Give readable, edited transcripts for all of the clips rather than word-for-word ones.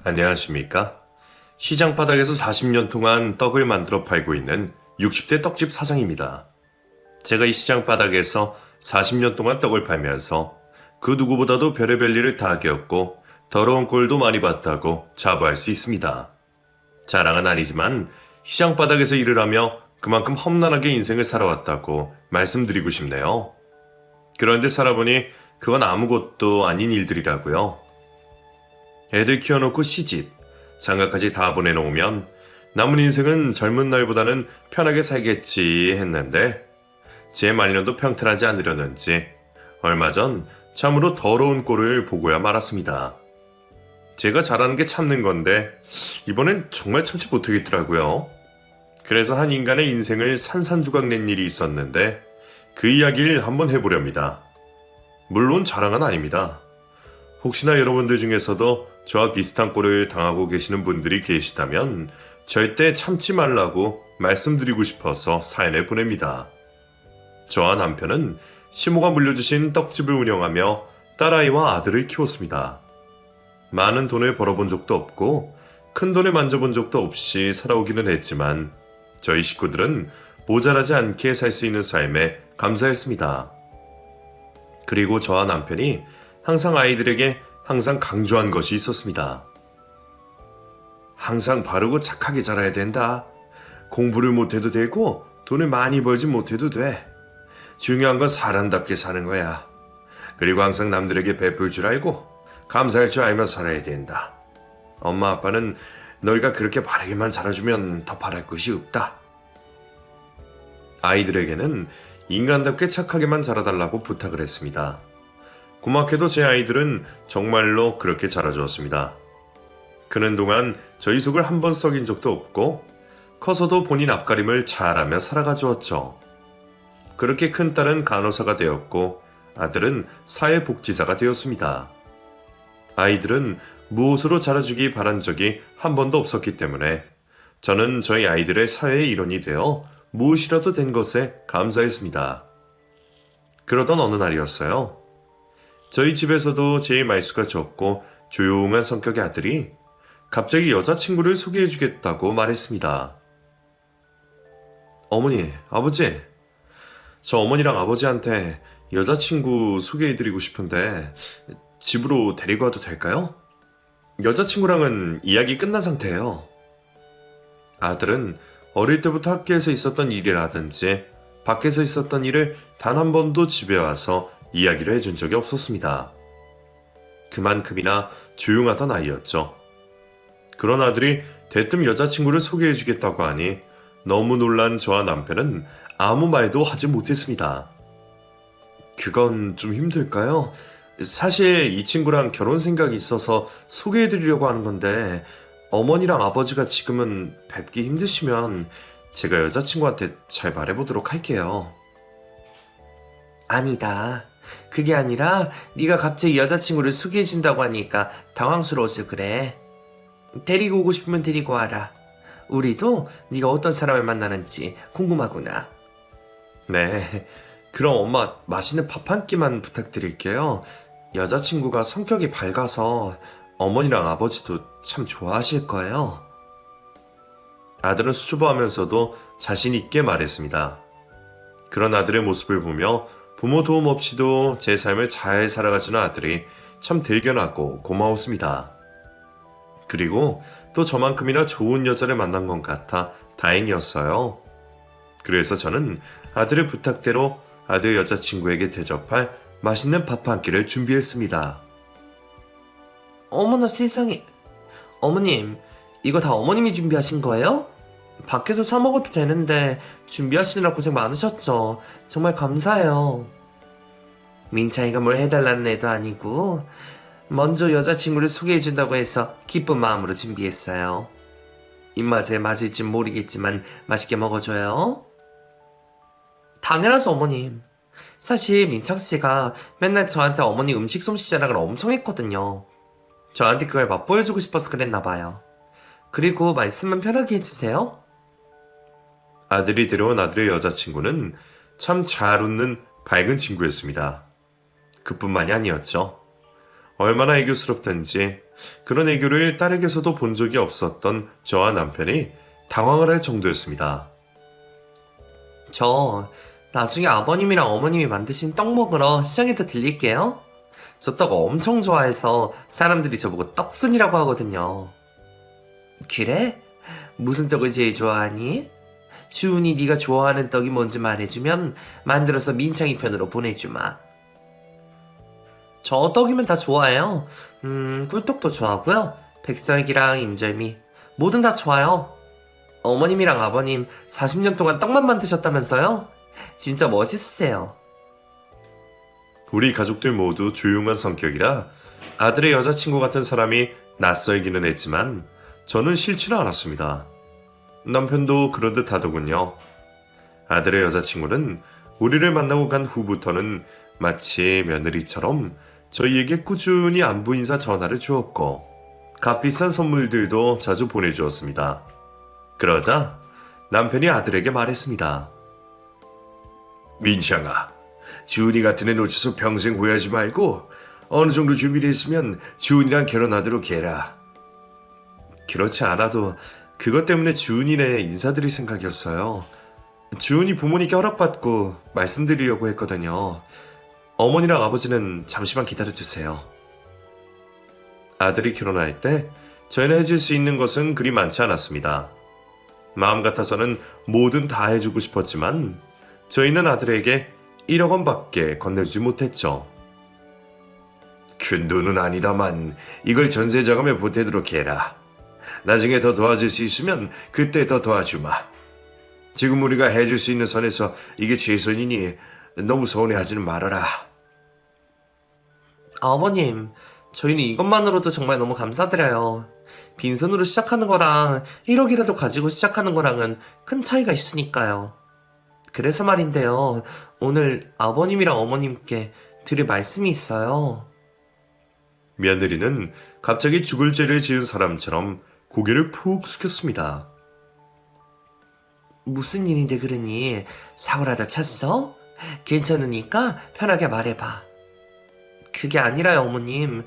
안녕하십니까? 시장 바닥에서 40년 동안 떡을 만들어 팔고 있는 60대 떡집 사장입니다. 제가 이 시장 바닥에서 40년 동안 떡을 팔면서 그 누구보다도 별의별 일을 다 겪고 더러운 꼴도 많이 봤다고 자부할 수 있습니다. 자랑은 아니지만 시장 바닥에서 일을 하며 그만큼 험난하게 인생을 살아왔다고 말씀드리고 싶네요. 그런데 살아보니 그건 아무것도 아닌 일들이라고요. 애들 키워놓고 시집, 장가까지 다 보내놓으면 남은 인생은 젊은 날보다는 편하게 살겠지 했는데 제 말년도 평탄하지 않으려는지 얼마 전 참으로 더러운 꼴을 보고야 말았습니다. 제가 잘하는 게 참는 건데 이번엔 정말 참지 못하겠더라고요. 그래서 한 인간의 인생을 산산조각 낸 일이 있었는데 그 이야기를 한번 해보렵니다. 물론 자랑은 아닙니다. 혹시나 여러분들 중에서도 저와 비슷한 꼴을 당하고 계시는 분들이 계시다면 절대 참지 말라고 말씀드리고 싶어서 사연을 보냅니다. 저와 남편은 시모가 물려주신 떡집을 운영하며 딸아이와 아들을 키웠습니다. 많은 돈을 벌어본 적도 없고 큰 돈을 만져본 적도 없이 살아오기는 했지만 저희 식구들은 모자라지 않게 살 수 있는 삶에 감사했습니다. 그리고 저와 남편이 항상 아이들에게 항상 강조한 것이 있었습니다. 항상 바르고 착하게 자라야 된다. 공부를 못해도 되고 돈을 많이 벌지 못해도 돼. 중요한 건 사람답게 사는 거야. 그리고 항상 남들에게 베풀 줄 알고 감사할 줄 알며 살아야 된다. 엄마 아빠는 너희가 그렇게 바르게만 자라주면 더 바랄 것이 없다. 아이들에게는 인간답게 착하게만 자라달라고 부탁을 했습니다. 고맙게도 제 아이들은 정말로 그렇게 자라주었습니다. 크는 동안 저희 속을 한 번 썩인 적도 없고 커서도 본인 앞가림을 잘하며 살아가 주었죠. 그렇게 큰 딸은 간호사가 되었고 아들은 사회복지사가 되었습니다. 아이들은 무엇으로 자라주기 바란 적이 한 번도 없었기 때문에 저는 저희 아이들의 사회의 일원이 되어 무엇이라도 된 것에 감사했습니다. 그러던 어느 날이었어요. 저희 집에서도 제일 말수가 적고 조용한 성격의 아들이 갑자기 여자친구를 소개해주겠다고 말했습니다. 어머니, 아버지, 저 어머니랑 아버지한테 여자친구 소개해드리고 싶은데 집으로 데리고 와도 될까요? 여자친구랑은 이야기 끝난 상태예요. 아들은 어릴 때부터 학교에서 있었던 일이라든지 밖에서 있었던 일을 단 한 번도 집에 와서 이야기를 해준 적이 없었습니다. 그만큼이나 조용하던 아이였죠. 그런 아들이 대뜸 여자친구를 소개해주겠다고 하니 너무 놀란 저와 남편은 아무 말도 하지 못했습니다. 그건 좀 힘들까요? 사실 이 친구랑 결혼 생각이 있어서 소개해드리려고 하는 건데 어머니랑 아버지가 지금은 뵙기 힘드시면 제가 여자친구한테 잘 말해보도록 할게요. 아니다. 그게 아니라 네가 갑자기 여자친구를 소개해준다고 하니까 당황스러워서 그래. 데리고 오고 싶으면 데리고 와라. 우리도 네가 어떤 사람을 만나는지 궁금하구나. 네, 그럼 엄마 맛있는 밥 한 끼만 부탁드릴게요. 여자친구가 성격이 밝아서 어머니랑 아버지도 참 좋아하실 거예요. 아들은 수줍어하면서도 자신 있게 말했습니다. 그런 아들의 모습을 보며 부모 도움 없이도 제 삶을 잘 살아가주는 아들이 참 대견하고 고마웠습니다. 그리고 또 저만큼이나 좋은 여자를 만난 것 같아 다행이었어요. 그래서 저는 아들의 부탁대로 아들 여자친구에게 대접할 맛있는 밥 한 끼를 준비했습니다. 어머나 세상에. 어머님, 이거 다 어머님이 준비하신 거예요? 밖에서 사 먹어도 되는데 준비하시느라 고생 많으셨죠. 정말 감사해요. 민창이가 뭘 해달라는 애도 아니고 먼저 여자친구를 소개해준다고 해서 기쁜 마음으로 준비했어요. 입맛에 맞을진 모르겠지만 맛있게 먹어줘요. 당연하죠, 어머님. 사실 민창씨가 맨날 저한테 어머니 음식 솜씨 자랑을 엄청 했거든요. 저한테 그걸 맛보여주고 싶어서 그랬나봐요. 그리고 말씀만 편하게 해주세요. 아들이 데려온 아들의 여자친구는 참 잘 웃는 밝은 친구였습니다. 그뿐만이 아니었죠. 얼마나 애교스럽던지 그런 애교를 딸에게서도 본 적이 없었던 저와 남편이 당황을 할 정도였습니다. 저 나중에 아버님이랑 어머님이 만드신 떡 먹으러 시장에도 들릴게요. 저 떡 엄청 좋아해서 사람들이 저보고 떡순이라고 하거든요. 그래? 무슨 떡을 제일 좋아하니? 주은이 네가 좋아하는 떡이 뭔지 말해주면 만들어서 민창이 편으로 보내주마. 저 떡이면 다 좋아해요. 꿀떡도 좋아하고요. 백설기랑 인절미 뭐든 다 좋아요. 어머님이랑 아버님 40년 동안 떡만 만드셨다면서요? 진짜 멋있으세요. 우리 가족들 모두 조용한 성격이라 아들의 여자친구 같은 사람이 낯설기는 했지만 저는 싫지는 않았습니다. 남편도 그러듯 하더군요. 아들의 여자친구는 우리를 만나고 간 후부터는 마치 며느리처럼 저희에게 꾸준히 안부 인사 전화를 주었고 값비싼 선물들도 자주 보내주었습니다. 그러자 남편이 아들에게 말했습니다. 민창아, 주은이 같은 애 놓쳐서 평생 후회하지 말고 어느 정도 준비됐으면 주은이랑 결혼하도록 해라. 그렇지 않아도 그것 때문에 주은이네 인사드릴 생각이었어요. 주은이 부모님께 허락받고 말씀드리려고 했거든요. 어머니랑 아버지는 잠시만 기다려주세요. 아들이 결혼할 때 저희는 해줄 수 있는 것은 그리 많지 않았습니다. 마음 같아서는 뭐든 다 해주고 싶었지만 저희는 아들에게 1억 원밖에 건네주지 못했죠. 큰 돈은 아니다만 이걸 전세 자금에 보태도록 해라. 나중에 더 도와줄 수 있으면 그때 더 도와주마. 지금 우리가 해줄 수 있는 선에서 이게 최선이니 너무 서운해하지는 말아라. 아버님, 저희는 이것만으로도 정말 너무 감사드려요. 빈손으로 시작하는 거랑 1억이라도 가지고 시작하는 거랑은 큰 차이가 있으니까요. 그래서 말인데요. 오늘 아버님이랑 어머님께 드릴 말씀이 있어요. 며느리는 갑자기 죽을 죄를 지은 사람처럼 고개를 푹 숙였습니다. 무슨 일인데 그러니? 사고라도 쳤어? 괜찮으니까 편하게 말해봐. 그게 아니라요, 어머님.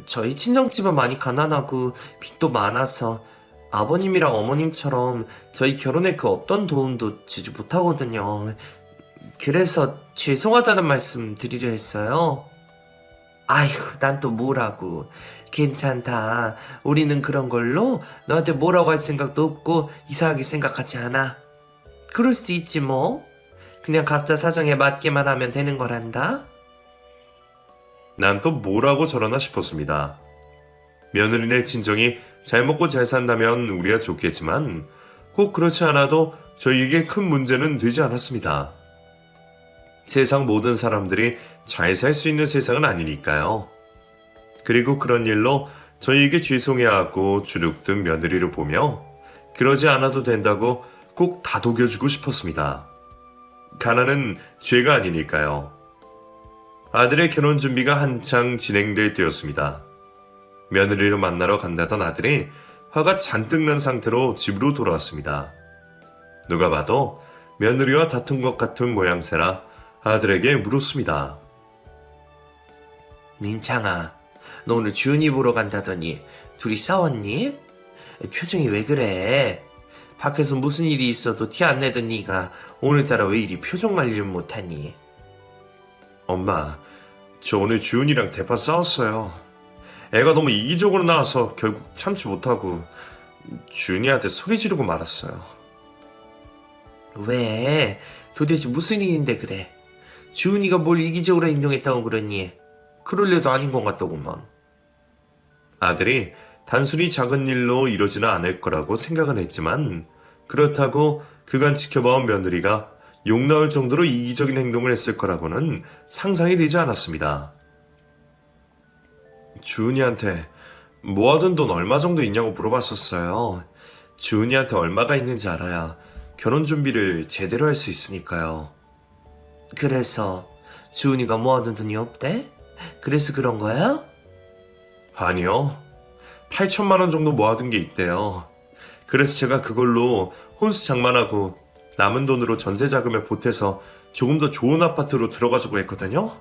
저희 친정집은 많이 가난하고 빚도 많아서 아버님이랑 어머님처럼 저희 결혼에 그 어떤 도움도 주지 못하거든요. 그래서 죄송하다는 말씀 드리려 했어요. 아휴, 난 또 뭐라고. 괜찮다. 우리는 그런 걸로 너한테 뭐라고 할 생각도 없고 이상하게 생각하지 않아. 그럴 수도 있지 뭐. 그냥 각자 사정에 맞게만 하면 되는 거란다. 난 또 뭐라고 저러나 싶었습니다. 며느리네 친정이 잘 먹고 잘 산다면 우리야 좋겠지만 꼭 그렇지 않아도 저희에게 큰 문제는 되지 않았습니다. 세상 모든 사람들이 잘 살 수 있는 세상은 아니니까요. 그리고 그런 일로 저희에게 죄송해하고 주눅든 며느리를 보며 그러지 않아도 된다고 꼭 다독여주고 싶었습니다. 가난은 죄가 아니니까요. 아들의 결혼 준비가 한창 진행될 때였습니다. 며느리를 만나러 간다던 아들이 화가 잔뜩 난 상태로 집으로 돌아왔습니다. 누가 봐도 며느리와 다툰 것 같은 모양새라 아들에게 물었습니다. 민창아, 너 오늘 주은이 보러 간다더니 둘이 싸웠니? 표정이 왜 그래? 밖에서 무슨 일이 있어도 티 안 내던 네가 오늘따라 왜 이리 표정 관리를 못하니? 엄마, 저 오늘 주은이랑 대판 싸웠어요. 애가 너무 이기적으로 나와서 결국 참지 못하고 주은이한테 소리 지르고 말았어요. 왜? 도대체 무슨 일인데 그래? 주은이가 뭘 이기적으로 행동했다고 그러니? 그럴 일도 아닌 것 같더구먼. 아들이 단순히 작은 일로 이러지는 않을 거라고 생각은 했지만 그렇다고 그간 지켜봐온 며느리가 욕 나올 정도로 이기적인 행동을 했을 거라고는 상상이 되지 않았습니다. 주은이한테 모아둔 돈 얼마 정도 있냐고 물어봤었어요. 주은이한테 얼마가 있는지 알아야 결혼 준비를 제대로 할 수 있으니까요. 그래서 주은이가 모아둔 돈이 없대? 그래서 그런 거야? 아니요. 8천만 원 정도 모아둔 게 있대요. 그래서 제가 그걸로 혼수 장만하고 남은 돈으로 전세 자금에 보태서 조금 더 좋은 아파트로 들어가자고 했거든요.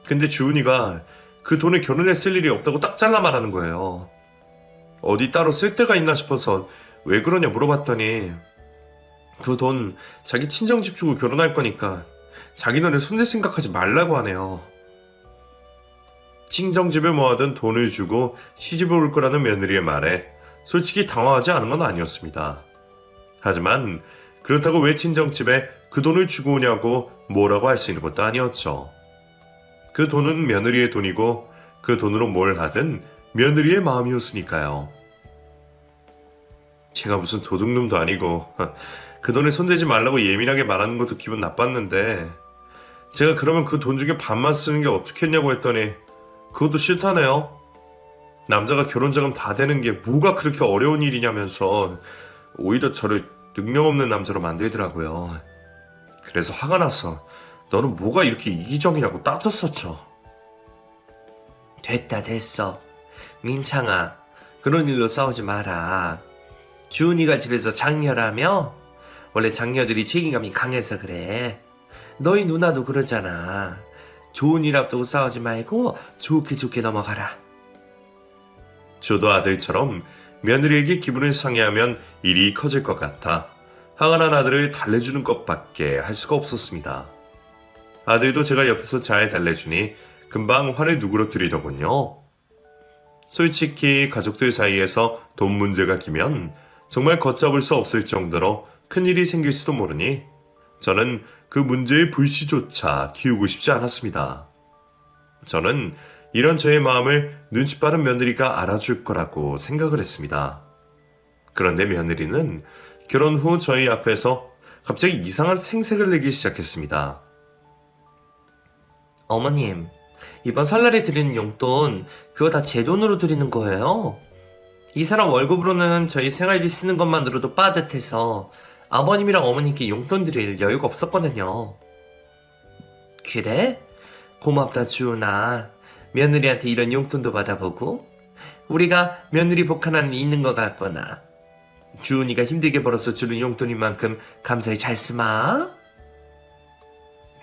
근데 주은이가 그 돈을 결혼에 쓸 일이 없다고 딱 잘라 말하는 거예요. 어디 따로 쓸 데가 있나 싶어서 왜 그러냐 물어봤더니 그 돈 자기 친정집 주고 결혼할 거니까 자기 눈에 손댈 생각하지 말라고 하네요. 친정집에 모아둔 돈을 주고 시집을 올 거라는 며느리의 말에 솔직히 당황하지 않은 건 아니었습니다. 하지만 그렇다고 왜 친정집에 그 돈을 주고 오냐고 뭐라고 할 수 있는 것도 아니었죠. 그 돈은 며느리의 돈이고 그 돈으로 뭘 하든 며느리의 마음이었으니까요. 제가 무슨 도둑놈도 아니고 그 돈에 손대지 말라고 예민하게 말하는 것도 기분 나빴는데 제가 그러면 그 돈 중에 반만 쓰는 게 어떻겠냐고 했더니 그것도 싫다네요. 남자가 결혼자금 다 되는 게 뭐가 그렇게 어려운 일이냐면서 오히려 저를 능력 없는 남자로 만들더라고요. 그래서 화가 나서 너는 뭐가 이렇게 이기적이냐고 따졌었죠. 됐어. 민창아, 그런 일로 싸우지 마라. 주은이가 집에서 장녀라며? 원래 장녀들이 책임감이 강해서 그래. 너희 누나도 그러잖아. 좋은 일 앞두고 싸우지 말고 좋게 넘어가라. 저도 아들처럼 며느리에게 기분을 상해하면 일이 커질 것 같아 화가 난 아들을 달래주는 것밖에 할 수가 없었습니다. 아들도 제가 옆에서 잘 달래주니 금방 화를 누그러뜨리더군요. 솔직히 가족들 사이에서 돈 문제가 끼면 정말 걷잡을 수 없을 정도로 큰일이 생길 수도 모르니 저는 그 문제의 불씨조차 키우고 싶지 않았습니다. 저는 이런 저의 마음을 눈치 빠른 며느리가 알아줄 거라고 생각을 했습니다. 그런데 며느리는 결혼 후 저희 앞에서 갑자기 이상한 생색을 내기 시작했습니다. 어머님, 이번 설날에 드리는 용돈 그거 다 제 돈으로 드리는 거예요. 이 사람 월급으로는 저희 생활비 쓰는 것만으로도 빠듯해서 아버님이랑 어머님께 용돈 드릴 여유가 없었거든요. 그래? 고맙다 주은아. 며느리한테 이런 용돈도 받아보고 우리가 며느리 복 하나는 있는 것 같거나 주은이가 힘들게 벌어서 주는 용돈인 만큼 감사히 잘 쓰마.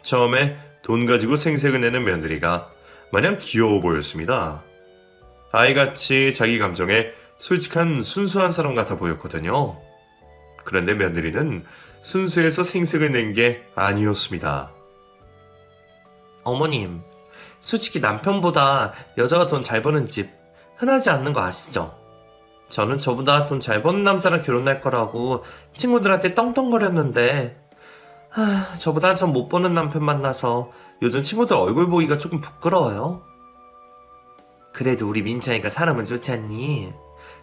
처음에 돈 가지고 생색을 내는 며느리가 마냥 귀여워 보였습니다. 아이같이 자기 감정에 솔직한 순수한 사람 같아 보였거든요. 그런데 며느리는 순수해서 생색을 낸 게 아니었습니다. 어머님, 솔직히 남편보다 여자가 돈 잘 버는 집 흔하지 않는 거 아시죠? 저는 저보다 돈 잘 버는 남자랑 결혼할 거라고 친구들한테 떵떵거렸는데 저보다 한참 못 버는 남편 만나서 요즘 친구들 얼굴 보기가 조금 부끄러워요. 그래도 우리 민찬이가 사람은 좋지 않니?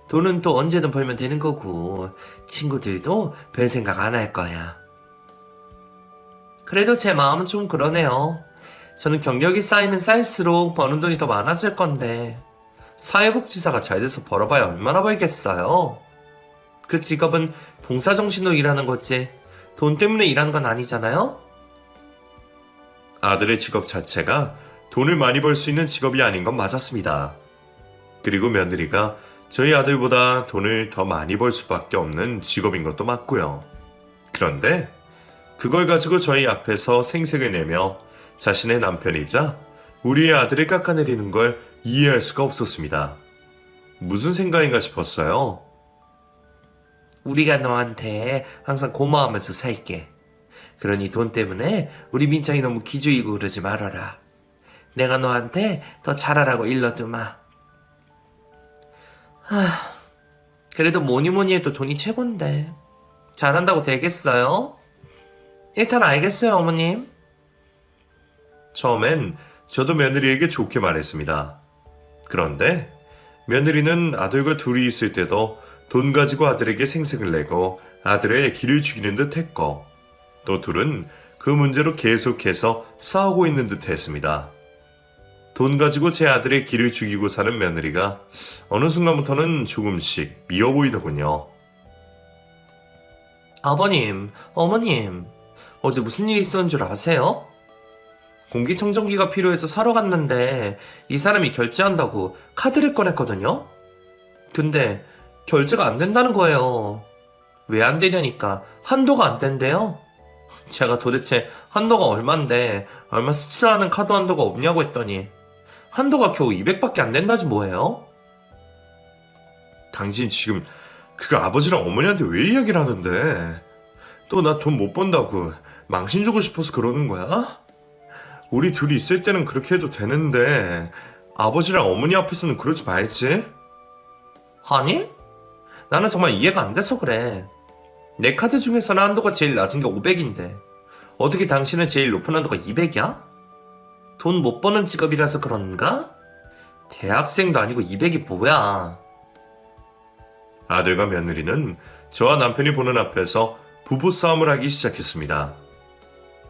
돈은 또 언제든 벌면 되는 거고 친구들도 별 생각 안 할 거야. 그래도 제 마음은 좀 그러네요. 저는 경력이 쌓이면 쌓일수록 버는 돈이 더 많아질 건데 사회복지사가 잘 돼서 벌어봐야 얼마나 벌겠어요. 그 직업은 봉사정신으로 일하는 거지 돈 때문에 일하는 건 아니잖아요? 아들의 직업 자체가 돈을 많이 벌 수 있는 직업이 아닌 건 맞았습니다. 그리고 며느리가 저희 아들보다 돈을 더 많이 벌 수밖에 없는 직업인 것도 맞고요. 그런데 그걸 가지고 저희 앞에서 생색을 내며 자신의 남편이자 우리의 아들을 깎아내리는 걸 이해할 수가 없었습니다. 무슨 생각인가 싶었어요. 우리가 너한테 항상 고마워하면서 살게. 그러니 돈 때문에 우리 민창이 너무 기죽이고 그러지 말아라. 내가 너한테 더 잘하라고 일러두마. 그래도 뭐니 해도 돈이 최고인데 잘한다고 되겠어요? 일단 알겠어요, 어머님. 처음엔 저도 며느리에게 좋게 말했습니다. 그런데 며느리는 아들과 둘이 있을 때도 돈 가지고 아들에게 생색을 내고 아들의 기를 죽이는 듯 했고 또 둘은 그 문제로 계속해서 싸우고 있는 듯 했습니다. 돈 가지고 제 아들의 기를 죽이고 사는 며느리가 어느 순간부터는 조금씩 미워 보이더군요. 아버님, 어머님, 어제 무슨 일이 있었는 줄 아세요? 공기청정기가 필요해서 사러 갔는데 이 사람이 결제한다고 카드를 꺼냈거든요? 근데 결제가 안 된다는 거예요. 왜 안 되냐니까 한도가 안 된대요. 제가 도대체 한도가 얼만데 얼마 쓰지도 않은 카드 한도가 없냐고 했더니 한도가 겨우 200밖에 안 된다지 뭐예요? 당신 지금 그거 아버지랑 어머니한테 왜 이야기를 하는데? 또 나 돈 못 번다고 망신 주고 싶어서 그러는 거야? 우리 둘이 있을 때는 그렇게 해도 되는데 아버지랑 어머니 앞에서는 그러지 말지. 아니? 나는 정말 이해가 안 돼서 그래. 내 카드 중에서는 한도가 제일 낮은 게 500인데 어떻게 당신은 제일 높은 한도가 200이야? 돈 못 버는 직업이라서 그런가? 대학생도 아니고 200이 뭐야? 아들과 며느리는 저와 남편이 보는 앞에서 부부싸움을 하기 시작했습니다.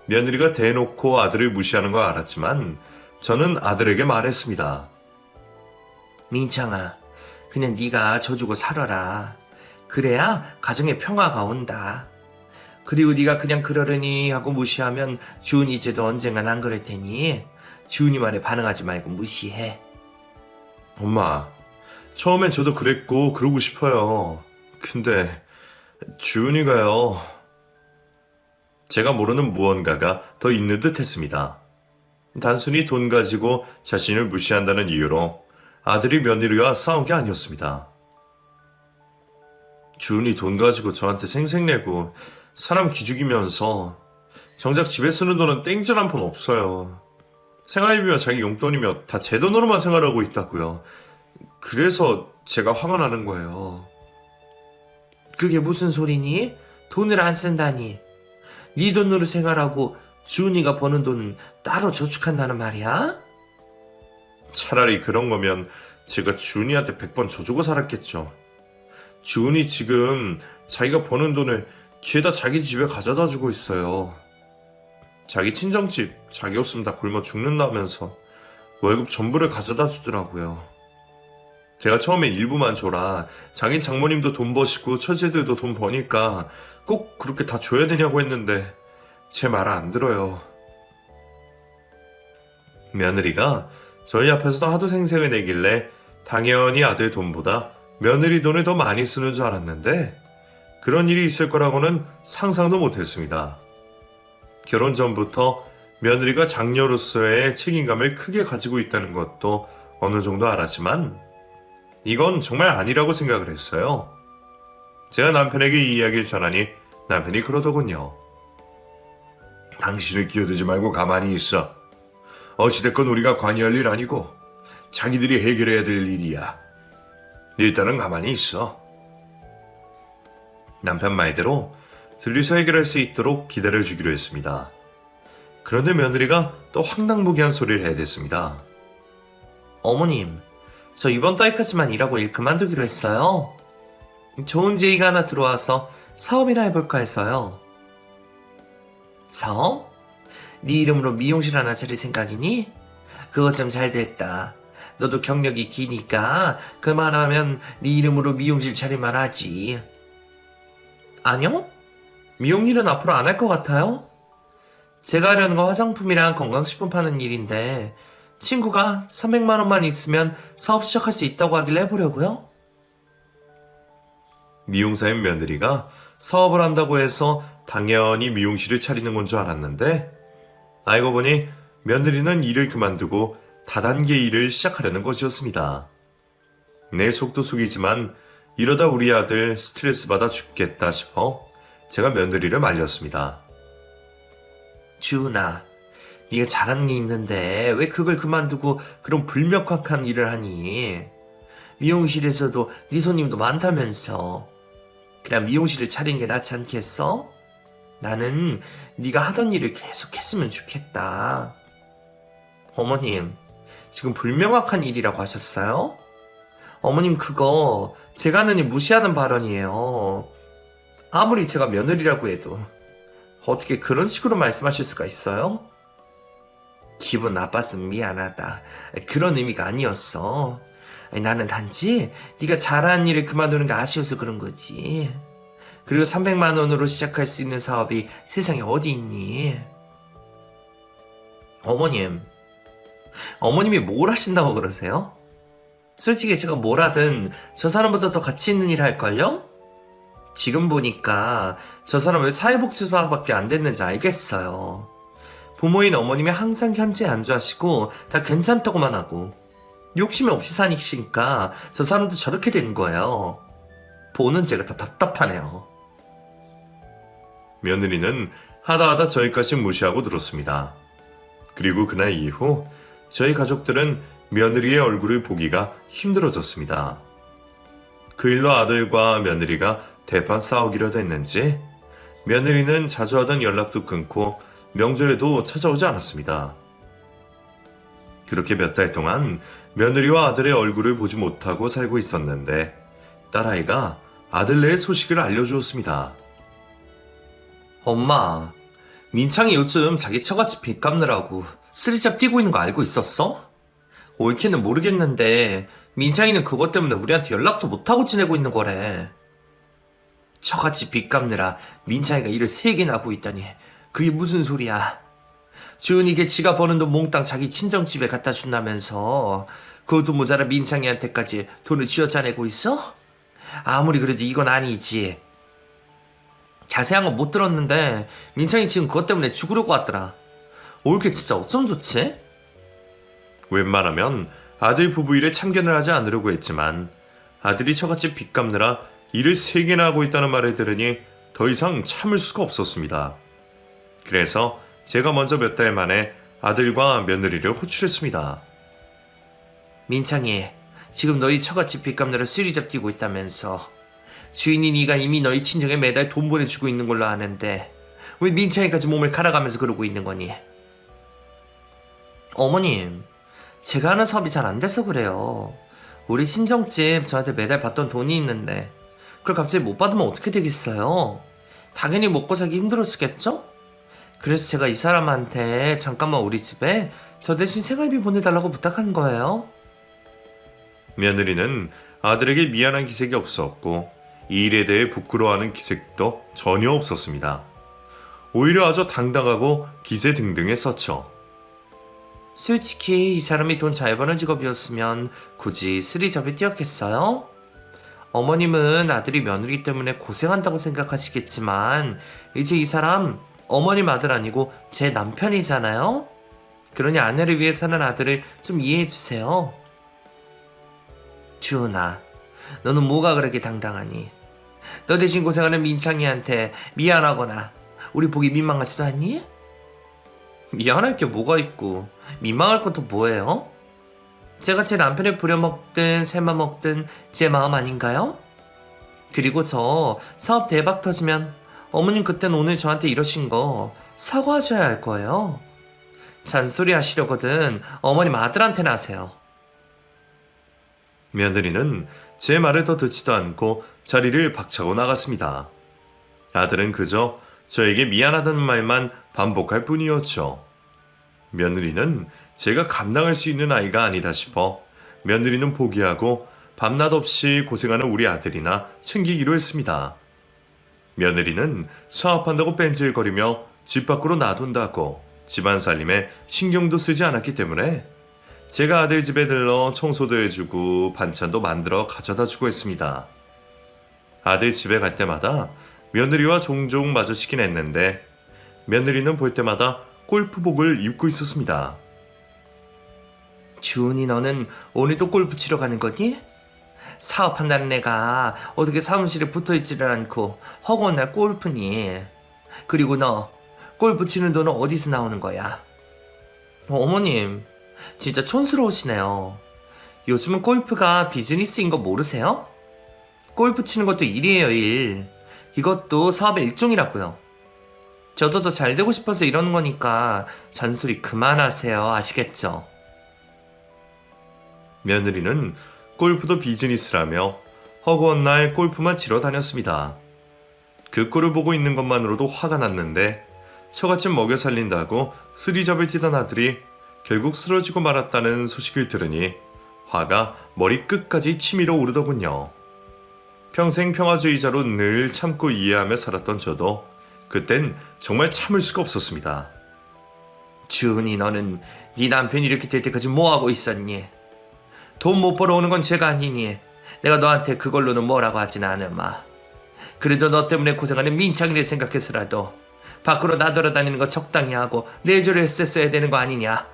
며느리가 대놓고 아들을 무시하는 거 알았지만 저는 아들에게 말했습니다. 민창아, 그냥 네가 져주고 살아라. 그래야 가정에 평화가 온다. 그리고 네가 그냥 그러려니 하고 무시하면 주은이 쟤도 언젠간 안 그럴 테니 주은이 말에 반응하지 말고 무시해. 엄마, 처음엔 저도 그랬고 그러고 싶어요. 근데 주은이가요. 제가 모르는 무언가가 더 있는 듯 했습니다. 단순히 돈 가지고 자신을 무시한다는 이유로 아들이 며느리와 싸운 게 아니었습니다. 주은이 돈 가지고 저한테 생색내고 사람 기죽이면서 정작 집에 쓰는 돈은 땡전 한 푼 없어요. 생활비며 자기 용돈이며 다 제 돈으로만 생활하고 있다고요. 그래서 제가 화가 나는 거예요. 그게 무슨 소리니? 돈을 안 쓴다니. 네 돈으로 생활하고 주은이가 버는 돈은 따로 저축한다는 말이야? 차라리 그런 거면 제가 주은이한테 100번 져주고 살았겠죠. 주은이 지금 자기가 버는 돈을 죄다 자기 집에 가져다 주고 있어요. 자기 친정집 자기 없으면 다 굶어 죽는다면서 월급 전부를 가져다 주더라고요. 제가 처음엔 일부만 줘라. 자긴 장모님도 돈 버시고 처제들도 돈 버니까 꼭 그렇게 다 줘야 되냐고 했는데 제 말을 안 들어요. 며느리가 저희 앞에서도 하도 생색을 내길래 당연히 아들 돈보다 며느리 돈을 더 많이 쓰는 줄 알았는데 그런 일이 있을 거라고는 상상도 못했습니다. 결혼 전부터 며느리가 장녀로서의 책임감을 크게 가지고 있다는 것도 어느 정도 알았지만 이건 정말 아니라고 생각을 했어요. 제가 남편에게 이 이야기를 전하니 남편이 그러더군요. 당신을 끼어들지 말고 가만히 있어. 어찌됐건 우리가 관여할 일 아니고 자기들이 해결해야 될 일이야. 일단은 가만히 있어. 남편 말대로 둘이서 해결할 수 있도록 기다려주기로 했습니다. 그런데 며느리가 또 황당무계한 소리를 해야 됐습니다. 어머님, 저 이번 달까지만 일하고 일 그만두기로 했어요. 좋은 제의가 하나 들어와서 사업이나 해볼까 해서요. 사업? 네 이름으로 미용실 하나 차릴 생각이니? 그것 좀 잘 됐다. 너도 경력이 기니까 그만하면 네 이름으로 미용실 차릴만 하지. 아니요? 미용일은 앞으로 안 할 것 같아요. 제가 하려는 건 화장품이랑 건강식품 파는 일인데 친구가 300만 원만 있으면 사업 시작할 수 있다고 하길래 해보려고요. 미용사인 며느리가 사업을 한다고 해서 당연히 미용실을 차리는 건 줄 알았는데 알고 보니 며느리는 일을 그만두고 다단계 일을 시작하려는 것이었습니다. 내 속도 속이지만 이러다 우리 아들 스트레스 받아 죽겠다 싶어 제가 며느리를 말렸습니다. 주은아, 네가 잘하는 게 있는데 왜 그걸 그만두고 그런 불명확한 일을 하니? 미용실에서도 네 손님도 많다면서. 그냥 미용실을 차리는 게 낫지 않겠어? 나는 네가 하던 일을 계속 했으면 좋겠다. 어머님, 지금 불명확한 일이라고 하셨어요? 어머님 그거 제가 하는 일 무시하는 발언이에요. 아무리 제가 며느리라고 해도 어떻게 그런 식으로 말씀하실 수가 있어요? 기분 나빴으면 미안하다. 그런 의미가 아니었어. 나는 단지 네가 잘하는 일을 그만두는 게 아쉬워서 그런 거지. 그리고 300만 원으로 시작할 수 있는 사업이 세상에 어디 있니? 어머님이 뭘 하신다고 그러세요? 솔직히 제가 뭘 하든 저 사람보다 더 가치 있는 일 할걸요? 지금 보니까 저 사람 왜 사회복지사밖에 안 됐는지 알겠어요. 부모인 어머님이 항상 현재 안주하시고 다 괜찮다고만 하고 욕심이 없이 사니까 저 사람도 저렇게 되는 거예요. 보는 제가 다 답답하네요. 며느리는 하다하다 저희까지 무시하고 들었습니다. 그리고 그날 이후 저희 가족들은 며느리의 얼굴을 보기가 힘들어졌습니다. 그 일로 아들과 며느리가 대판 싸우기로 됐는지 며느리는 자주 하던 연락도 끊고 명절에도 찾아오지 않았습니다. 그렇게 몇 달 동안 며느리와 아들의 얼굴을 보지 못하고 살고 있었는데 딸아이가 아들네의 소식을 알려주었습니다. 엄마, 민창이 요즘 자기 처갓집 빚 갚느라고 쓰리잡 뛰고 있는 거 알고 있었어? 옳게는 모르겠는데 민창이는 그것 때문에 우리한테 연락도 못하고 지내고 있는 거래. 처갓집 빚 갚느라 민창이가 일을 3개나 하고 있다니 그게 무슨 소리야. 주은이 걔 지가 버는 돈 몽땅 자기 친정집에 갖다 준다면서 그것도 모자라 민창이한테까지 돈을 쥐어짜내고 있어? 아무리 그래도 이건 아니지. 자세한 건 못 들었는데 민창이 지금 그것 때문에 죽으려고 왔더라. 옳게 진짜 어쩜 좋지? 웬만하면 아들 부부 일에 참견을 하지 않으려고 했지만 아들이 처갓집 빚 갚느라 일을 3개나 하고 있다는 말을 들으니 더 이상 참을 수가 없었습니다. 그래서 제가 먼저 몇 달 만에 아들과 며느리를 호출했습니다. 민창이, 지금 너희 처갓집 빚 갚느라 쓰리잡 뛰고 있다면서. 주인이 네가 이미 너희 친정에 매달 돈 보내주고 있는 걸로 아는데 왜 민창이까지 몸을 갈아가면서 그러고 있는 거니? 어머님, 제가 하는 사업이 잘 안 돼서 그래요. 우리 친정집 저한테 매달 받던 돈이 있는데 그걸 갑자기 못 받으면 어떻게 되겠어요? 당연히 먹고 살기 힘들었겠죠? 그래서 제가 이 사람한테 잠깐만 우리 집에 저 대신 생활비 보내달라고 부탁한 거예요. 며느리는 아들에게 미안한 기색이 없었고 이 일에 대해 부끄러워하는 기색도 전혀 없었습니다. 오히려 아주 당당하고 기세등등했었죠. 솔직히 이 사람이 돈 잘 버는 직업이었으면 굳이 쓰리잡에 뛰었겠어요? 어머님은 아들이 며느리 때문에 고생한다고 생각하시겠지만 이제 이 사람 어머님 아들 아니고 제 남편이잖아요? 그러니 아내를 위해 사는 아들을 좀 이해해주세요. 주은아, 너는 뭐가 그렇게 당당하니? 너 대신 고생하는 민창이한테 미안하거나 우리 보기 민망하지도 않니? 미안할 게 뭐가 있고 민망할 것도 뭐예요? 제가 제 남편을 부려먹든 삶아먹든 제 마음 아닌가요? 그리고 저 사업 대박 터지면 어머님 그땐 오늘 저한테 이러신 거 사과하셔야 할 거예요. 잔소리 하시려거든 어머님 아들한테나 하세요. 며느리는 제 말을 더 듣지도 않고 자리를 박차고 나갔습니다. 아들은 그저 저에게 미안하다는 말만 반복할 뿐이었죠. 며느리는 제가 감당할 수 있는 아이가 아니다 싶어 며느리는 포기하고 밤낮 없이 고생하는 우리 아들이나 챙기기로 했습니다. 며느리는 사업한다고 뺀질거리며 집 밖으로 놔둔다고 집안 살림에 신경도 쓰지 않았기 때문에 제가 아들 집에 들러 청소도 해주고 반찬도 만들어 가져다주고 했습니다. 아들 집에 갈 때마다 며느리와 종종 마주치긴 했는데 며느리는 볼 때마다 골프복을 입고 있었습니다. 주은이 너는 오늘도 골프 치러 가는 거니? 사업한다는 애가 어떻게 사무실에 붙어있지를 않고 허구한 날 골프니? 그리고 너 골프 치는 돈은 어디서 나오는 거야? 어머님, 진짜 촌스러우시네요. 요즘은 골프가 비즈니스인 거 모르세요? 골프 치는 것도 일이에요, 일. 이것도 사업의 일종이라고요. 저도 더 잘 되고 싶어서 이러는 거니까 잔소리 그만하세요. 아시겠죠? 며느리는 골프도 비즈니스라며 허구한 날 골프만 치러 다녔습니다. 그 꼴을 보고 있는 것만으로도 화가 났는데 처갓집 먹여 살린다고 쓰리잡을 뛰던 아들이 결국 쓰러지고 말았다는 소식을 들으니 화가 머리 끝까지 치밀어 오르더군요. 평생 평화주의자로 늘 참고 이해하며 살았던 저도 그땐 정말 참을 수가 없었습니다. 주은이 너는 네 남편이 이렇게 될 때까지 뭐하고 있었니? 돈 못 벌어오는 건 죄가 아니니 내가 너한테 그걸로는 뭐라고 하진 않으마. 그래도 너 때문에 고생하는 민창이를 생각해서라도 밖으로 나돌아다니는 거 적당히 하고 내조를 했었어야 되는 거 아니냐.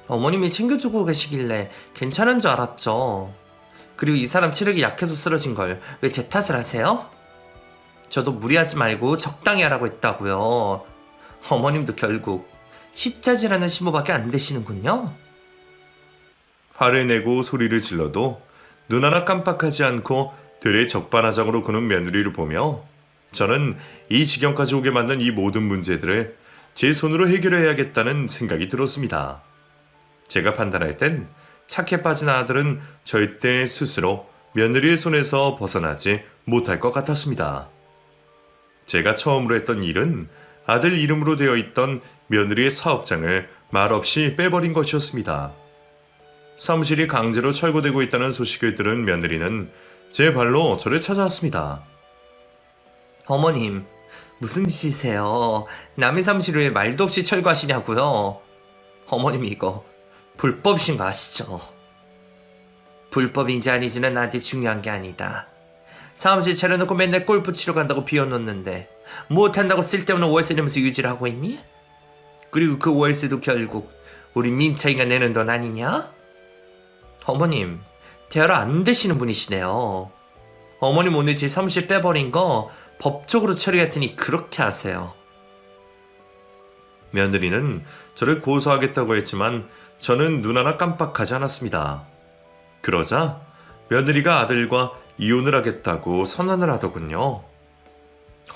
어머님이 챙겨주고 계시길래 괜찮은 줄 알았죠. 그리고 이 사람 체력이 약해서 쓰러진 걸 왜 제 탓을 하세요? 저도 무리하지 말고 적당히 하라고 했다고요. 어머님도 결국 시자지라는 신부밖에 안 되시는군요. 화를 내고 소리를 질러도 눈 하나 깜빡하지 않고 들의 적반하장으로 구는 며느리를 보며 저는 이 지경까지 오게 만든 이 모든 문제들을 제 손으로 해결해야겠다는 생각이 들었습니다. 제가 판단할 땐 착해 빠진 아들은 절대 스스로 며느리의 손에서 벗어나지 못할 것 같았습니다. 제가 처음으로 했던 일은 아들 이름으로 되어 있던 며느리의 사업장을 말없이 빼버린 것이었습니다. 사무실이 강제로 철거되고 있다는 소식을 들은 며느리는 제 발로 저를 찾아왔습니다. 어머님, 무슨 짓이세요? 남의 사무실을 왜 말도 없이 철거하시냐고요? 어머님 이거 불법이신 거 아시죠? 불법인지 아닌지는 나한테 중요한 게 아니다. 사무실 차려놓고 맨날 골프 치러 간다고 비워놓는데 못한다고 쓸데없는 월세 내면서 유지를 하고 있니? 그리고 그 월세도 결국 우리 민차이가 내는 돈 아니냐? 어머님, 대화를 안 되시는 분이시네요. 어머님 오늘 제 사무실 빼버린 거 법적으로 처리할 테니 그렇게 하세요. 며느리는 저를 고소하겠다고 했지만 저는 눈 하나 깜빡하지 않았습니다. 그러자 며느리가 아들과 이혼을 하겠다고 선언을 하더군요.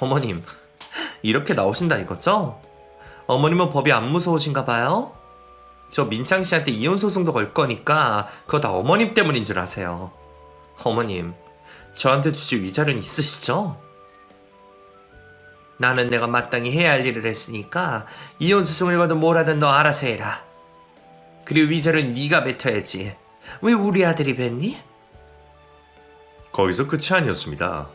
어머님, 이렇게 나오신다 이거죠? 어머님은 법이 안 무서우신가 봐요? 저 민창 씨한테 이혼 소송도 걸 거니까 그거 다 어머님 때문인 줄 아세요. 어머님, 저한테 주실 위자료는 있으시죠? 나는 내가 마땅히 해야 할 일을 했으니까 이혼 소송을 거든 뭘 하든 너 알아서 해라. 그리고 위자료는 네가 뱉어야지. 왜 우리 아들이 뱉니? 거기서 끝이 아니었습니다.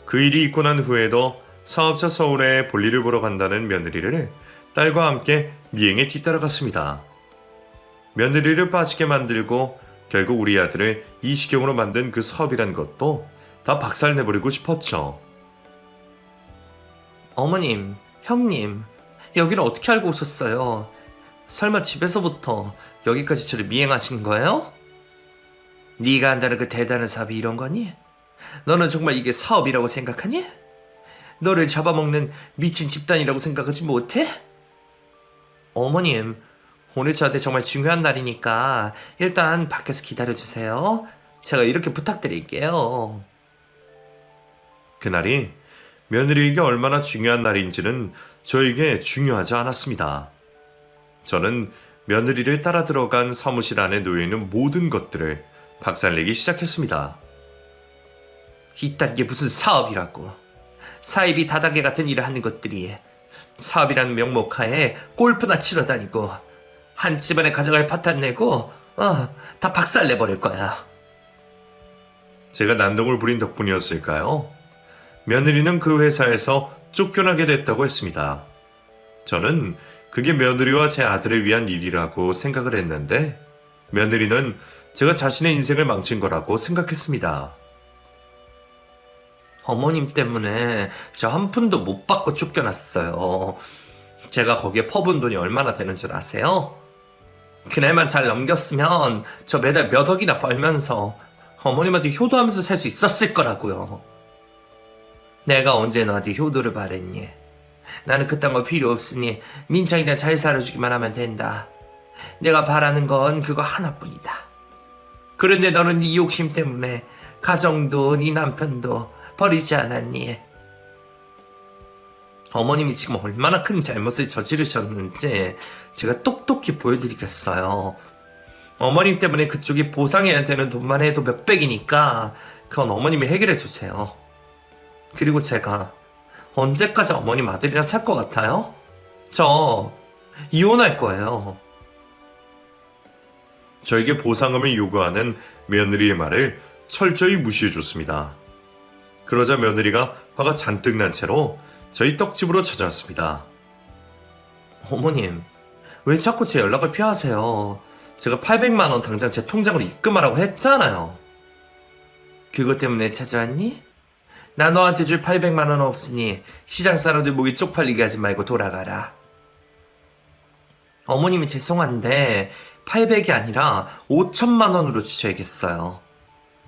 그 일이 있고 난 후에도 사업자 서울에 볼일을 보러 간다는 며느리를 딸과 함께 미행에 뒤따라갔습니다. 며느리를 빠지게 만들고 결국 우리 아들을 이 지경으로 만든 그 사업이란 것도 다 박살내버리고 싶었죠. 어머님, 형님, 여기를 어떻게 알고 오셨어요? 설마 집에서부터 여기까지 저를 미행하신 거예요? 네가 한다는 그 대단한 사업이 이런 거니? 너는 정말 이게 사업이라고 생각하니? 너를 잡아먹는 미친 집단이라고 생각하지 못해? 어머님, 오늘 저한테 정말 중요한 날이니까 일단 밖에서 기다려주세요. 제가 이렇게 부탁드릴게요. 그날이 며느리에게 얼마나 중요한 날인지는 저에게 중요하지 않았습니다. 저는 며느리를 따라 들어간 사무실 안에 놓여있는 모든 것들을 박살내기 시작했습니다. 이딴 게 무슨 사업이라고. 사이비 다단계 같은 일을 하는 것들이 사업이라는 명목하에 골프나 치러 다니고 한 집안의 가정을 파탄내고 다 박살내버릴 거야. 제가 난동을 부린 덕분이었을까요? 며느리는 그 회사에서 쫓겨나게 됐다고 했습니다. 저는 그게 며느리와 제 아들을 위한 일이라고 생각을 했는데 며느리는 제가 자신의 인생을 망친 거라고 생각했습니다. 어머님 때문에 저 한 푼도 못 받고 쫓겨났어요. 제가 거기에 퍼본 돈이 얼마나 되는 줄 아세요? 그날만 잘 넘겼으면 저 매달 몇 억이나 벌면서 어머님한테 효도하면서 살 수 있었을 거라고요. 내가 언제 너한테 효도를 바랬니? 나는 그딴 거 필요 없으니 민창이랑 잘 살아주기만 하면 된다. 내가 바라는 건 그거 하나뿐이다. 그런데 너는 네 욕심 때문에 가정도 네 남편도 버리지 않았니? 어머님이 지금 얼마나 큰 잘못을 저지르셨는지 제가 똑똑히 보여드리겠어요. 어머님 때문에 그쪽이 보상해야 되는 돈만 해도 몇백이니까 그건 어머님이 해결해 주세요. 그리고 제가 언제까지 어머님 아들이랑 살 것 같아요? 저 이혼할 거예요. 저에게 보상금을 요구하는 며느리의 말을 철저히 무시해줬습니다. 그러자 며느리가 화가 잔뜩 난 채로 저희 떡집으로 찾아왔습니다. 어머님, 왜 자꾸 제 연락을 피하세요? 제가 800만 원 당장 제 통장으로 입금하라고 했잖아요. 그것 때문에 찾아왔니? 나 너한테 줄 800만 원 없으니 시장 사람들 목이 쪽팔리게 하지 말고 돌아가라. 어머님이 죄송한데 800이 아니라 5천만 원으로 주셔야겠어요.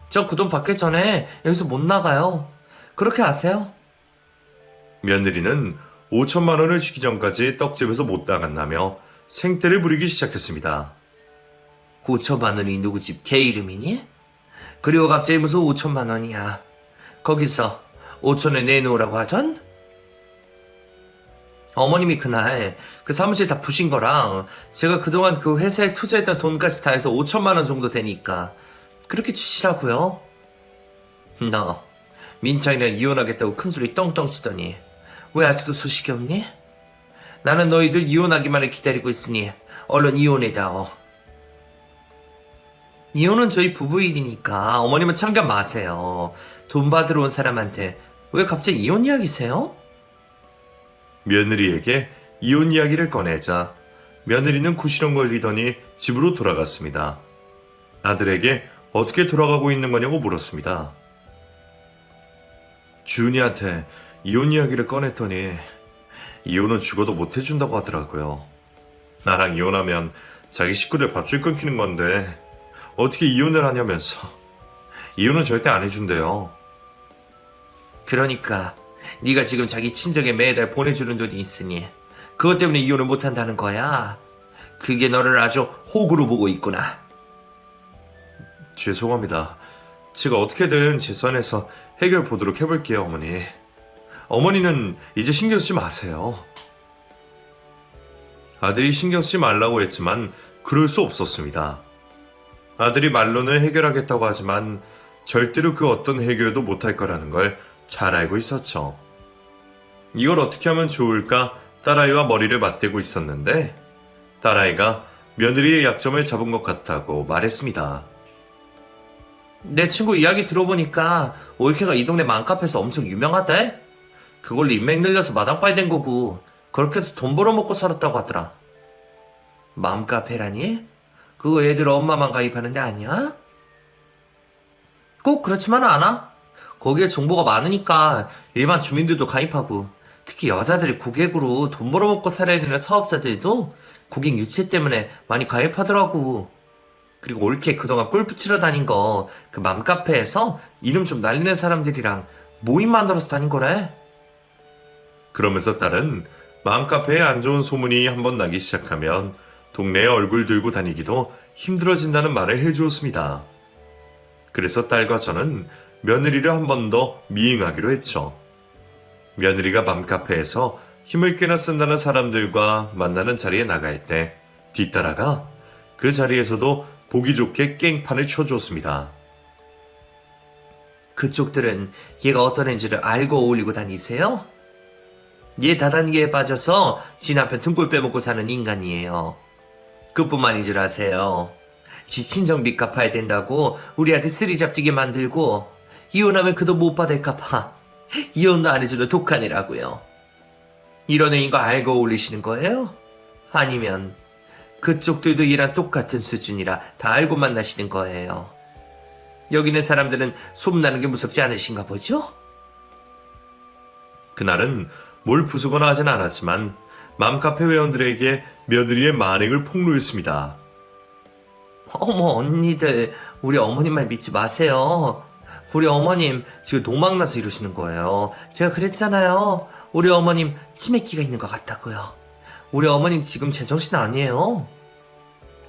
저 그 돈 받기 전에 여기서 못 나가요. 그렇게 하세요. 며느리는 5천만 원을 주기 전까지 떡집에서 못 나간다며 생떼를 부리기 시작했습니다. 5천만 원이 누구 집 개 이름이니? 그리고 갑자기 무슨 5천만 원이야. 거기서 5천을 내놓으라고 하던? 어머님이 그날 그 사무실 다 부신 거랑 제가 그동안 그 회사에 투자했던 돈까지 다 해서 5천만 원 정도 되니까 그렇게 주시라고요. 너 민창이랑 이혼하겠다고 큰소리 떵떵 치더니 왜 아직도 소식이 없니? 나는 너희들 이혼하기만을 기다리고 있으니 얼른 이혼해다오. 이혼은 저희 부부 일이니까 어머님은 참견 마세요. 돈 받으러 온 사람한테 왜 갑자기 이혼 이야기세요? 며느리에게 이혼 이야기를 꺼내자 며느리는 구시렁거리더니 집으로 돌아갔습니다. 아들에게 어떻게 돌아가고 있는 거냐고 물었습니다. 주은이한테 이혼 이야기를 꺼냈더니 이혼은 죽어도 못 해준다고 하더라고요. 나랑 이혼하면 자기 식구들 밥줄 끊기는 건데 어떻게 이혼을 하냐면서. 이혼은 절대 안 해준대요. 그러니까 네가 지금 자기 친정에 매달 보내주는 돈이 있으니 그것 때문에 이혼을 못한다는 거야. 그게 너를 아주 호구로 보고 있구나. 죄송합니다. 제가 어떻게든 제 선에서 해결 보도록 해볼게요, 어머니. 어머니는 이제 신경 쓰지 마세요. 아들이 신경 쓰지 말라고 했지만 그럴 수 없었습니다. 아들이 말로는 해결하겠다고 하지만 절대로 그 어떤 해결도 못할 거라는 걸 잘 알고 있었죠. 이걸 어떻게 하면 좋을까 딸아이와 머리를 맞대고 있었는데 딸아이가 며느리의 약점을 잡은 것 같다고 말했습니다. 내 친구 이야기 들어보니까 올케가 이 동네 맘카페에서 엄청 유명하대. 그걸로 인맥 늘려서 마당빨 된 거고 그렇게 해서 돈 벌어먹고 살았다고 하더라. 맘카페라니? 그거 애들 엄마만 가입하는 데 아니야? 꼭 그렇지만은 않아. 거기에 정보가 많으니까 일반 주민들도 가입하고 특히 여자들이 고객으로 돈 벌어먹고 살아야 되는 사업자들도 고객 유치 때문에 많이 가입하더라고. 그리고 올케 그동안 골프 치러 다닌 거 그 맘카페에서 이름 좀 날리는 사람들이랑 모임 만들어서 다닌 거래. 그러면서 딸은 맘카페에 안 좋은 소문이 한번 나기 시작하면 동네에 얼굴 들고 다니기도 힘들어진다는 말을 해주었습니다. 그래서 딸과 저는 며느리를 한 번 더 미행하기로 했죠. 며느리가 맘카페에서 힘을 꽤나 쓴다는 사람들과 만나는 자리에 나갈 때 뒤따라가 그 자리에서도 보기 좋게 깽판을 쳐줬습니다. 그쪽들은 얘가 어떤 애인지를 알고 어울리고 다니세요? 얘 다단계에 빠져서 지 남편 등골 빼먹고 사는 인간이에요. 그뿐만인 줄 아세요. 지 친정빚 갚아야 된다고 우리한테 쓰리 잡뛰게 만들고 이혼하면 그 돈 못 받을까봐 이혼도 안 해주는 독한 애라고요. 이런 애인 거 알고 어울리시는 거예요? 아니면 그쪽들도 얘랑 똑같은 수준이라 다 알고 만나시는 거예요. 여기 있는 사람들은 소문나는 게 무섭지 않으신가 보죠? 그날은 뭘 부수거나 하진 않았지만 맘카페 회원들에게 며느리의 만행을 폭로했습니다. 어머 언니들 우리 어머님 말 믿지 마세요. 우리 어머님 지금 농막나서 이러시는 거예요. 제가 그랬잖아요. 우리 어머님 치매기가 있는 것 같다고요. 우리 어머님 지금 제정신 아니에요.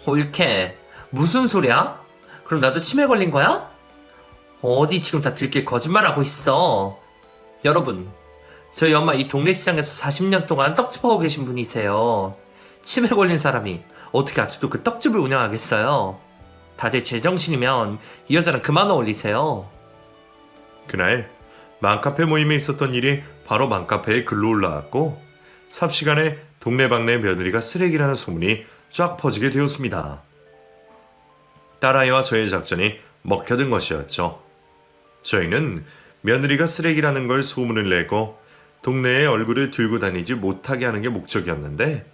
옳게 무슨 소리야? 그럼 나도 치매 걸린 거야? 어디 지금 다 들킬 거짓말하고 있어. 여러분 저희 엄마 이 동네 시장에서 40년 동안 떡집하고 계신 분이세요. 치매 걸린 사람이 어떻게 아직도 그 떡집을 운영하겠어요? 다들 제정신이면 이 여자랑 그만 어울리세요. 그날 맘카페 모임에 있었던 일이 바로 맘카페에 글로 올라왔고 삽시간에 동네방네 며느리가 쓰레기라는 소문이 쫙 퍼지게 되었습니다. 딸아이와 저의 작전이 먹혀든 것이었죠. 저희는 며느리가 쓰레기라는 걸 소문을 내고 동네에 얼굴을 들고 다니지 못하게 하는 게 목적이었는데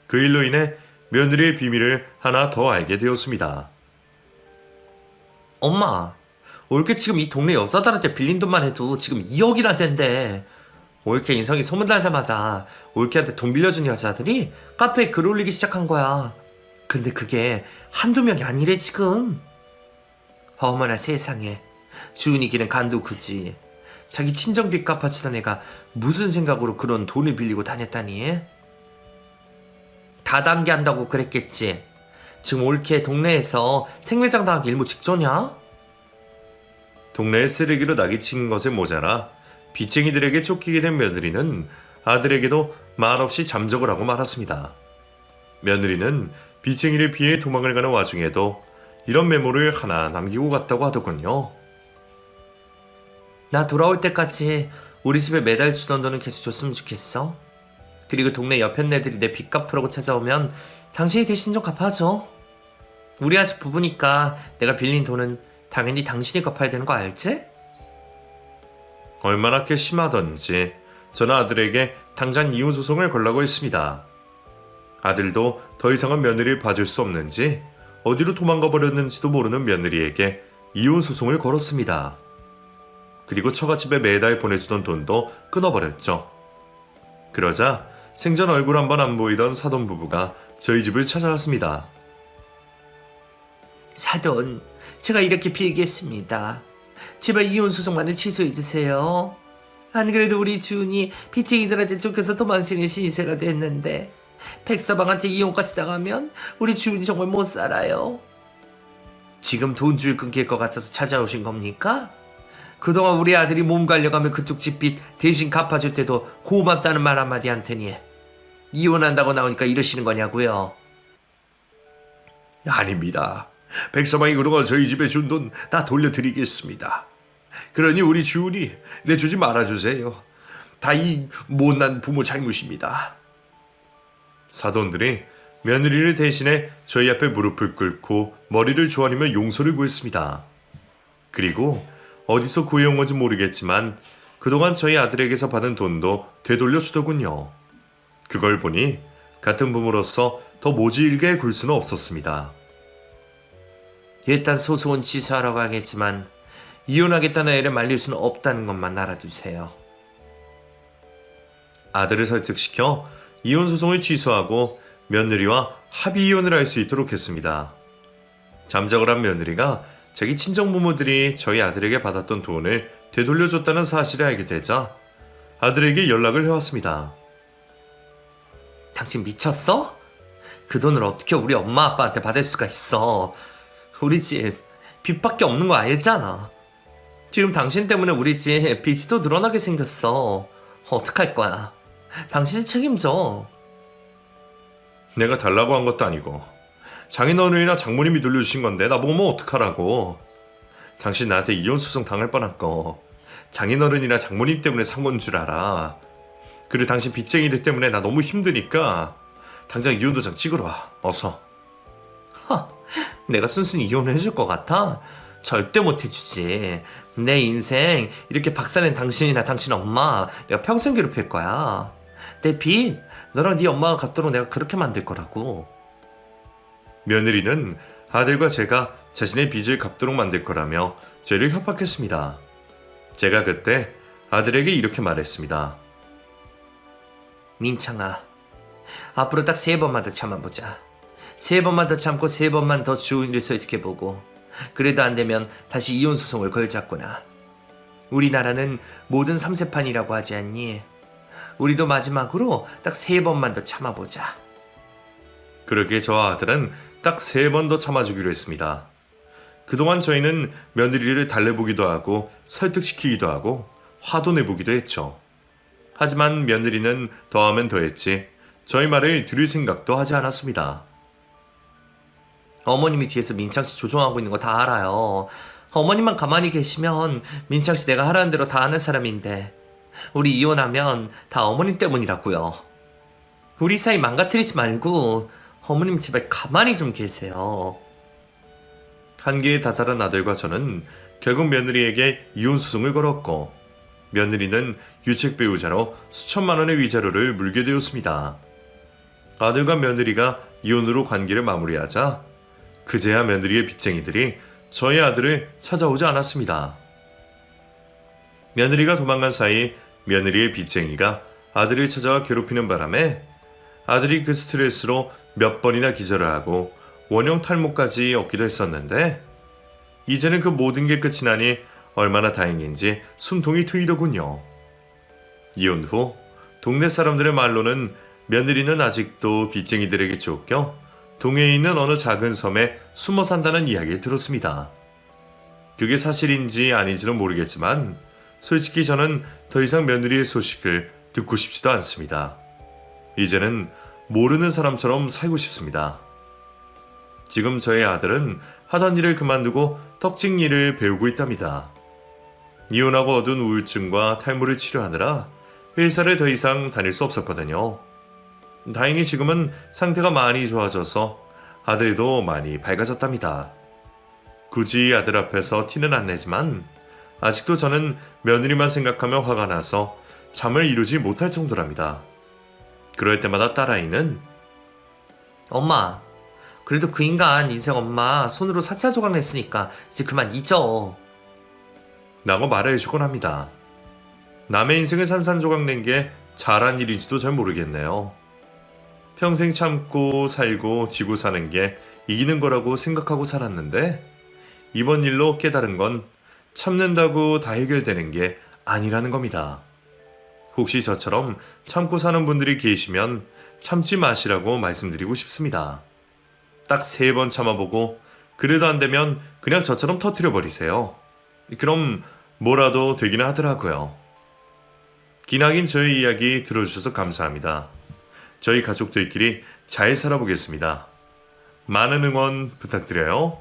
그 일로 인해 며느리의 비밀을 하나 더 알게 되었습니다. 엄마 올케 지금 이 동네 여자들한테 빌린 돈만 해도 지금 2억이나 된대. 올케 인성이 소문나자마자 올케한테 돈 빌려준 여자들이 카페에 글 올리기 시작한 거야. 근데 그게 한두 명이 아니래 지금. 어머나 세상에. 주은이 걔는 간도 크지. 자기 친정빚 갚아주던 애가 무슨 생각으로 그런 돈을 빌리고 다녔다니. 다단계 한다고 그랬겠지. 지금 올케 동네에서 생매장 당하기 일보 직전이야? 동네에 쓰레기로 낙이 친 것에 모자라 빚쟁이들에게 쫓기게 된 며느리는 아들에게도 말없이 잠적을 하고 말았습니다. 며느리는 빚쟁이를 피해 도망을 가는 와중에도 이런 메모를 하나 남기고 갔다고 하더군요. 나 돌아올 때까지 우리 집에 매달 주던 돈은 계속 줬으면 좋겠어. 그리고 동네 여편네들이 내 빚 갚으라고 찾아오면 당신이 대신 좀 갚아줘. 우리 아직 부부니까 내가 빌린 돈은 당연히 당신이 갚아야 되는 거 알지? 얼마나 괘씸하던지 저는 아들에게 당장 이혼 소송을 걸라고 했습니다. 아들도 더 이상은 며느리를 봐줄 수 없는지 어디로 도망가 버렸는지도 모르는 며느리에게 이혼 소송을 걸었습니다. 그리고 처갓집에 매달 보내주던 돈도 끊어버렸죠. 그러자 생전 얼굴 한 번 안 보이던 사돈 부부가 저희 집을 찾아왔습니다. 사돈, 제가 이렇게 빌겠습니다. 제발 이혼 소송만은 취소해주세요. 안 그래도 우리 주은이 빚쟁이들한테 쫓겨서 도망치는 신세가 됐는데 백서방한테 이혼까지 당하면 우리 주은이 정말 못 살아요. 지금 돈줄 끊길 것 같아서 찾아오신 겁니까? 그동안 우리 아들이 몸 갈려가면 그쪽 집 빚 대신 갚아줄 때도 고맙다는 말 한마디 한 테니 이혼한다고 나오니까 이러시는 거냐고요? 아닙니다. 백서방이 그동안 저희 집에 준 돈 다 돌려드리겠습니다. 그러니 우리 주은이 내주지 말아주세요. 다 이 못난 부모 잘못입니다. 사돈들이 며느리를 대신해 저희 앞에 무릎을 꿇고 머리를 조아리며 용서를 구했습니다. 그리고 어디서 구해온 건지 모르겠지만 그동안 저희 아들에게서 받은 돈도 되돌려 주더군요. 그걸 보니 같은 부모로서 더 모질게 굴 수는 없었습니다. 일단 소송은 취소하라고 하겠지만 이혼하겠다는 애를 말릴 수는 없다는 것만 알아두세요. 아들을 설득시켜 이혼 소송을 취소하고 며느리와 합의 이혼을 할 수 있도록 했습니다. 잠적을 한 며느리가 자기 친정부모들이 저희 아들에게 받았던 돈을 되돌려줬다는 사실을 알게 되자 아들에게 연락을 해왔습니다. 당신 미쳤어? 그 돈을 어떻게 우리 엄마 아빠한테 받을 수가 있어. 우리 집 빚밖에 없는 거 알잖아. 지금 당신 때문에 우리 집 빚이 또 늘어나게 생겼어. 어떡할 거야. 당신이 책임져. 내가 달라고 한 것도 아니고 장인어른이나 장모님이 돌려주신 건데 나보고 뭐 어떡하라고. 당신 나한테 이혼 소송 당할 뻔한 거 장인어른이나 장모님 때문에 산 건 줄 알아. 그리고 당신 빚쟁이들 때문에 나 너무 힘드니까 당장 이혼 도장 찍으러 와. 어서. 내가 순순히 이혼을 해줄 것 같아? 절대 못 해주지. 내 인생 이렇게 박살낸 당신이나 당신 엄마 내가 평생 괴롭힐 거야. 내 빚 너랑 네 엄마가 갚도록 내가 그렇게 만들 거라고. 며느리는 아들과 제가 자신의 빚을 갚도록 만들 거라며 저희를 협박했습니다. 제가 그때 아들에게 이렇게 말했습니다. 민창아, 앞으로 딱 3번만 더 참아보자. 3번만 더 참고 3번만 더 주은이를 설득해보고 그래도 안 되면 다시 이혼 소송을 걸자꾸나. 우리나라는 모든 3세판이라고 하지 않니? 우리도 마지막으로 딱 3번만 더 참아보자. 그러기에 저와 아들은 딱 3번 더 참아주기로 했습니다. 그동안 저희는 며느리를 달래보기도 하고 설득시키기도 하고 화도 내보기도 했죠. 하지만 며느리는 더하면 더했지 저희 말을 들을 생각도 하지 않았습니다. 어머님이 뒤에서 민창씨 조종하고 있는 거 다 알아요. 어머님만 가만히 계시면 민창씨 내가 하라는 대로 다 하는 사람인데 우리 이혼하면 다 어머님 때문이라고요. 우리 사이 망가뜨리지 말고 어머님 제발 가만히 좀 계세요. 한계에 다다른 아들과 저는 결국 며느리에게 이혼 소송을 걸었고 며느리는 유책 배우자로 수천만 원의 위자료를 물게 되었습니다. 아들과 며느리가 이혼으로 관계를 마무리하자 그제야 며느리의 빚쟁이들이 저희 아들을 찾아오지 않았습니다. 며느리가 도망간 사이 며느리의 빚쟁이가 아들을 찾아와 괴롭히는 바람에 아들이 그 스트레스로 몇 번이나 기절을 하고 원형 탈모까지 얻기도 했었는데 이제는 그 모든 게 끝이 나니 얼마나 다행인지 숨통이 트이더군요. 이혼 후 동네 사람들의 말로는 며느리는 아직도 빚쟁이들에게 쫓겨 동해에 있는 어느 작은 섬에 숨어 산다는 이야기를 들었습니다. 그게 사실인지 아닌지는 모르겠지만 솔직히 저는 더 이상 며느리의 소식을 듣고 싶지도 않습니다. 이제는 모르는 사람처럼 살고 싶습니다. 지금 저의 아들은 하던 일을 그만두고 떡집 일을 배우고 있답니다. 이혼하고 얻은 우울증과 탈모를 치료하느라 회사를 더 이상 다닐 수 없었거든요. 다행히 지금은 상태가 많이 좋아져서 아들도 많이 밝아졌답니다. 굳이 아들 앞에서 티는 안 내지만 아직도 저는 며느리만 생각하며 화가 나서 잠을 이루지 못할 정도랍니다. 그럴 때마다 딸아이는 엄마, 그래도 그 인간 인생 엄마 손으로 사사조각 냈으니까 이제 그만 잊어. 라고 말을 해주곤 합니다. 남의 인생을 산산조각 낸 게 잘한 일인지도 잘 모르겠네요. 평생 참고 살고 지고 사는 게 이기는 거라고 생각하고 살았는데 이번 일로 깨달은 건 참는다고 다 해결되는 게 아니라는 겁니다. 혹시 저처럼 참고 사는 분들이 계시면 참지 마시라고 말씀드리고 싶습니다. 딱 3번 참아보고 그래도 안 되면 그냥 저처럼 터뜨려 버리세요. 그럼 뭐라도 되기는 하더라고요. 기나긴 저희 이야기 들어주셔서 감사합니다. 저희 가족들끼리 잘 살아보겠습니다. 많은 응원 부탁드려요.